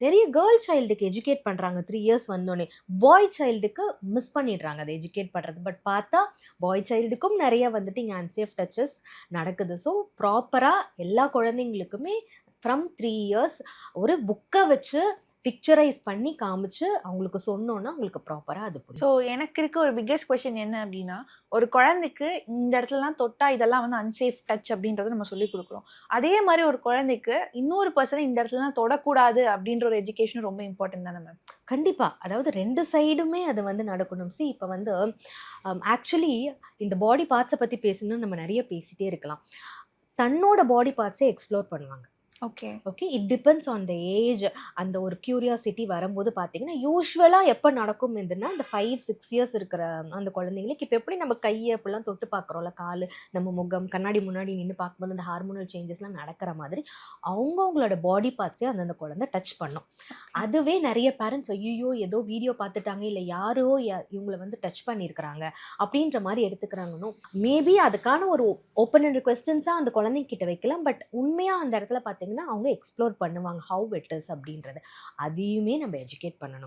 நிறைய girl சைல்டுக்கு educate பண்ணுறாங்க 3 years வந்தோடனே. பாய் சைல்டுக்கு மிஸ் பண்ணிடுறாங்க அதை எஜுகேட் பண்ணுறது. பட் பார்த்தா பாய் சைல்டுக்கும் நிறைய வந்துட்டு இங்கே அன்சேஃப் டச்சஸ் நடக்குது. ஸோ ப்ராப்பராக எல்லா குழந்தைங்களுக்குமே ஃப்ரம் 3 இயர்ஸ் ஒரு புக்கை வச்சு பிக்சரைஸ் பண்ணி காமிச்சு அவங்களுக்கு சொன்னோன்னா அவங்களுக்கு ப்ராப்பராக அது புரியும். ஸோ எனக்கு இருக்க ஒரு பிக்கஸ்ட் கொஸ்டின் என்ன அப்படின்னா, ஒரு குழந்தைக்கு இந்த இடத்துலலாம் தொட்டா இதெல்லாம் வந்து அன்சேஃப் டச் அப்படின்றத நம்ம சொல்லி கொடுக்குறோம். அதே மாதிரி ஒரு குழந்தைக்கு இன்னொரு பர்சனை இந்த இடத்துலலாம் தொடக்கூடாது அப்படின்ற ஒரு எஜுகேஷன் ரொம்ப இம்பார்ட்டன்ட் தானே மேம்? கண்டிப்பாக. அதாவது 2 சைடுமே அது வந்து நடக்கணும். இப்போ வந்து ஆக்சுவலி இந்த பாடி பார்ட்ஸை பற்றி பேசணும்னு நம்ம நிறைய பேசிகிட்டே இருக்கலாம். தன்னோட பாடி பார்ட்ஸை எக்ஸ்ப்ளோர் பண்ணுவாங்க. Okay, it depends on the age. அந்த ஒரு கியூரியாசிட்டி வரும்போது பார்த்தீங்கன்னா யூஸ்வலாக எப்போ நடக்கும் இதுன்னா இந்த 5-6 இயர்ஸ் இருக்கிற அந்த குழந்தைங்களுக்கு இப்போ எப்படி நம்ம கையை அப்படிலாம் தொட்டு பார்க்குறோம்ல, கால், நம்ம முகம், கண்ணாடி முன்னாடி நின்று பார்க்கும்போது அந்த ஹார்மோனல் சேஞ்சஸ்லாம் நடக்கிற மாதிரி அவங்களோட பாடி பார்ட்ஸே அந்த குழந்தை டச் பண்ணும். அதுவே நிறைய பேரண்ட்ஸ் ஐயோ ஏதோ வீடியோ பார்த்துட்டாங்க இல்லை யாரோ இவங்களை வந்து டச் பண்ணியிருக்கிறாங்க அப்படின்ற மாதிரி எடுத்துக்கிறாங்கன்னு. மேபி அதுக்கான ஒரு ஓப்பன் அண்ட் கொஸ்டின்ஸாக அந்த குழந்தைங்கிட்ட வைக்கலாம். பட் உண்மையாக அந்த இடத்துல பார்த்தீங்கன்னா அவங்க எக்ஸ்ப்ளோர் பண்ணுவாங்க ஹவு இட் இஸ் அப்படின்றது. அதையுமே நம்ம எஜுகேட் பண்ணணும்.